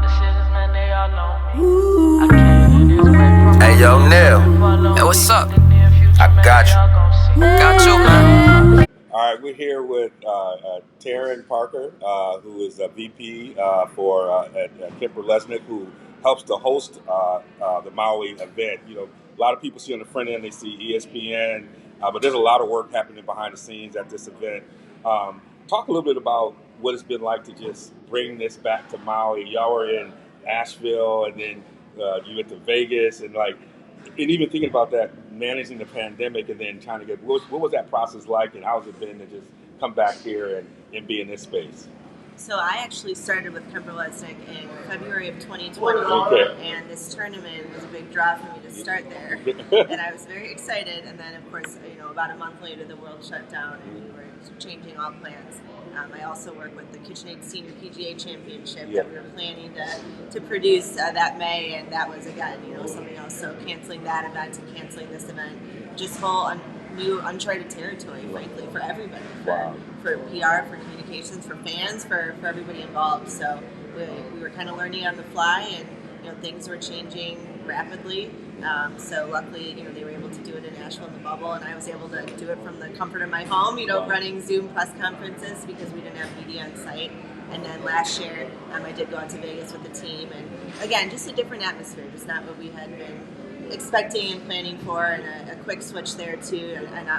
Hey, yo, Neil. Hey, what's up? I got you. Got you, man. All right, we're here with Taryn Parker, who is a VP at KemperLesnik, who helps to host the Maui event. You know, a lot of people see on the front end, they see ESPN, but there's a lot of work happening behind the scenes at this event. Talk a little bit about what it's been like to just bring this back to Maui. Y'all were in Asheville, and then you went to Vegas, and even thinking about that, managing the pandemic, and then trying to get what was that process like, and how's it been to just come back here and be in this space? So I actually started with KemperLesnik in February of 2020, and this tournament was a big draw for me to start there, and I was very excited. And then, of course, about a month later, the world shut down, and we were changing all plans. I also work with the KitchenAid Senior PGA Championship that we were planning to produce that May, and that was again, something else. So canceling that event and canceling this event, just whole new uncharted territory, frankly, for everybody, for PR, for communications, for fans, for everybody involved. So we were kind of learning on the fly, and things were changing rapidly. So luckily, they were able to do it in Nashville in the bubble, and I was able to do it from the comfort of my home, running Zoom press conferences because we didn't have media on site. And then last year, I did go out to Vegas with the team, and again, just a different atmosphere, just not what we had been expecting and planning for, and a quick switch there to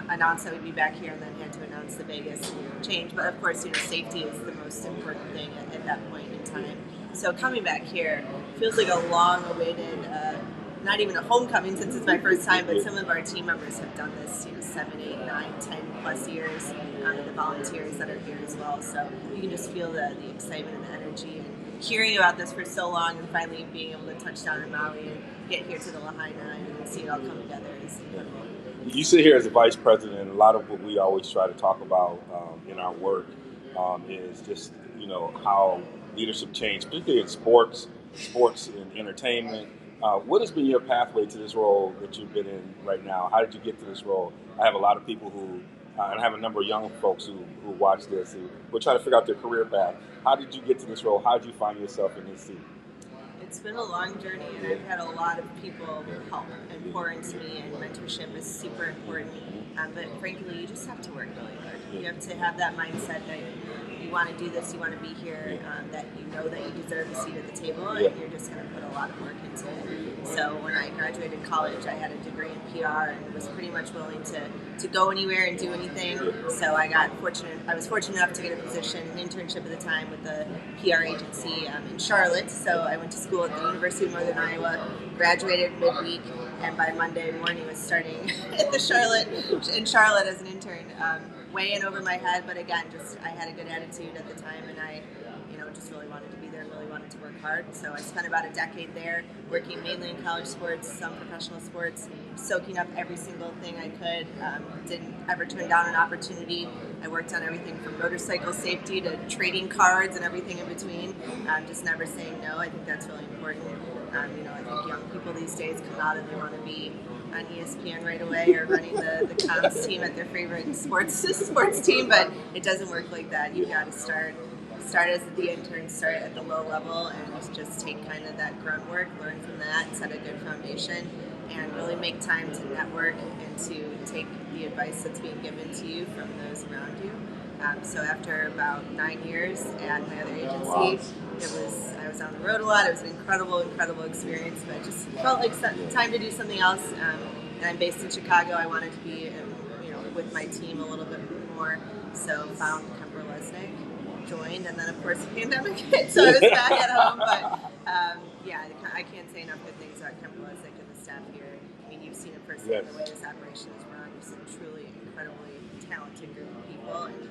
announce that we'd be back here, and then had to announce the Vegas change. But of course, safety is the most important thing at that point in time. So coming back here feels like a long-awaited, not even a homecoming since it's my first time, but some of our team members have done this, 7, 8, 9, 10 plus years, and the volunteers that are here as well. So you can just feel the excitement and the energy, and hearing about this for so long, and finally being able to touch down in Maui and get here to the Lahaina and see it all come together is incredible. You sit here as a vice president, and a lot of what we always try to talk about in our work is just how leadership change, particularly in sports and entertainment. What has been your pathway to this role that you've been in right now? How did you get to this role? I have a lot of people and I have a number of young folks who watch this, who will try to figure out their career path. How did you get to this role? How did you find yourself in this seat? It's been a long journey, and I've had a lot of people help and pour into me, and mentorship is super important. But frankly, you just have to work really hard. You have to have that mindset that you want to do this, you want to be here, that that you deserve a seat at the table, and you're just going to put a lot of work into it. So when I graduated college, I had a degree in PR and was pretty much willing to go anywhere and do anything. So I was fortunate enough to get a position, an internship at the time with a PR agency in Charlotte. So I went to school at the University of Northern Iowa, graduated midweek, and by Monday morning was starting in Charlotte as an intern. Way in over my head, but again, I had a good attitude at the time, and I just really wanted to be there, really wanted to work hard. So I spent about a decade there, working mainly in college sports, some professional sports, soaking up every single thing I could. Didn't ever turn down an opportunity. I worked on everything from motorcycle safety to trading cards and everything in between. Just never saying no. I think that's really important. I think young people these days come out and they want to be on ESPN right away, or running the comms team at their favorite sports team, but it doesn't work like that. You've got to start as the intern, start at the low level, and just take kind of that grunt work, learn from that, set a good foundation, and really make time to network and to take the advice that's being given to you from those around you. So after about 9 years at my other agency, I was on the road a lot. It was an incredible experience, but it just felt like time to do something else. And I'm based in Chicago. I wanted to be, with my team a little bit more. So found KemperLesnik, joined, and then of course the pandemic hit, so I was back at home. But I can't say enough good things about KemperLesnik and the staff here. I mean, you've seen it firsthand, the way this operation is run. It's a truly incredibly talented group of people, and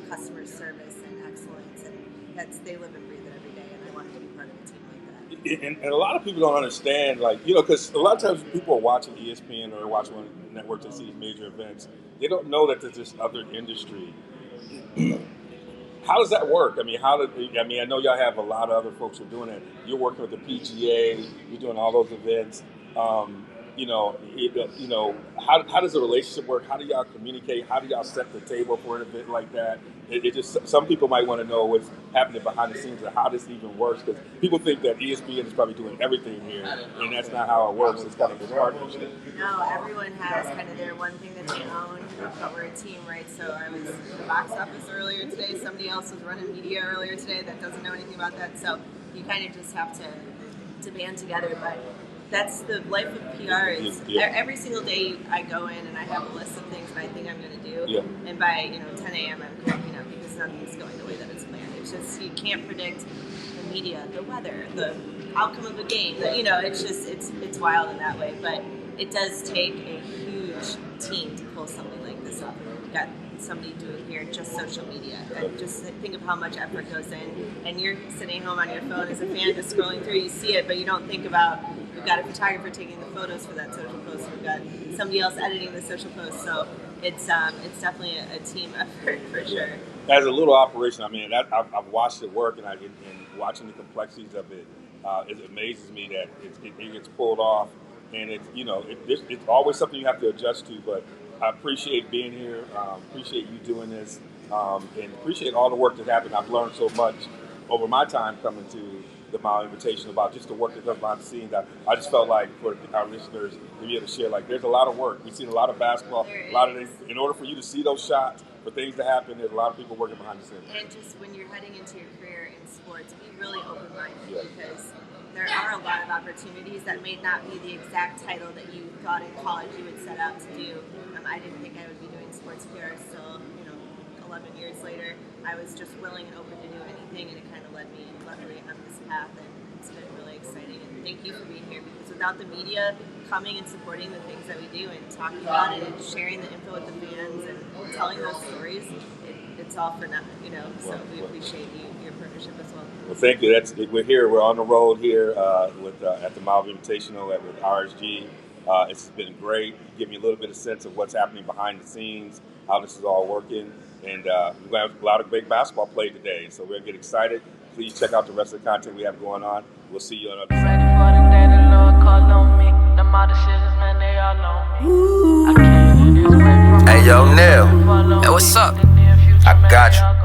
customer service and excellence, and they live and breathe it every day, and I wanted to be part of a team like that. And a lot of people don't understand, because a lot of times people are watching ESPN or watching one of the networks and see these major events, they don't know that there's this other industry. How does that work? I mean, I know y'all have a lot of other folks who are doing it. You're working with the PGA, you're doing all those events. how does the relationship work? How do y'all communicate? How do y'all set the table for an event like that? It just, some people might want to know what's happening behind the scenes and how this even works, because people think that ESPN is probably doing everything here, and that's not how it works. It's kind of this partnership. No, everyone has kind of their one thing that they own, but we're a team, right? So I was in the box office earlier today. Somebody else was running media earlier today that doesn't know anything about that. So you kind of just have to band together. But that's the life of PR. Is every single day I go in and I have a list of things that I think I'm going to do. Yeah. And by 10 a.m. I'm cranking up because nothing's going the way that it's planned. It's just, you can't predict the media, the weather, the outcome of a game. It's just, it's wild in that way. But it does take a huge team to pull something like this off. We've got somebody doing here just social media. And just think of how much effort goes in. And you're sitting home on your phone as a fan, just scrolling through. You see it, but you don't think about, we've got a photographer taking the photos for that social post. We've got somebody else editing the social post. So it's definitely a team effort for sure. As a little operation, I mean, I've watched it work, and watching the complexities of it, it amazes me that it gets pulled off. And it's always something you have to adjust to, but I appreciate being here, appreciate you doing this, and appreciate all the work that happened. I've learned so much over my time coming to the Maui Invitational about just the work that goes behind the scenes. I just felt like for our listeners to be able to share, like, there's a lot of work. We've seen a lot of basketball, a lot of things. In order for you to see those shots, for things to happen, there's a lot of people working behind the scenes. And just when you're heading into your career in sports, be really open-minded because there are a lot of opportunities that may not be the exact title that you thought in college you would set out to do. I didn't think I would be doing sports PR still, 11 years later. I was just willing and open to do anything, and it kind of led me, luckily, on this path, and it's been really exciting. And thank you for being here, because without the media coming and supporting the things that we do and talking about it and sharing the info with the fans and telling those stories, it's all for nothing, So we appreciate your partnership as well. Well, thank you. We're here. We're on the road here at the Maui Invitational with RSG. It's been great. Give me a little bit of sense of what's happening behind the scenes, how this is all working, and we've got a lot of great basketball played today. So we're gonna get excited. Please check out the rest of the content we have going on. We'll see you on another. Ready for the day the Lord called on me. The my decisions, man, they all on me. I can't hear this way from Hey, yo, Neil. Hey, what's up? I got you.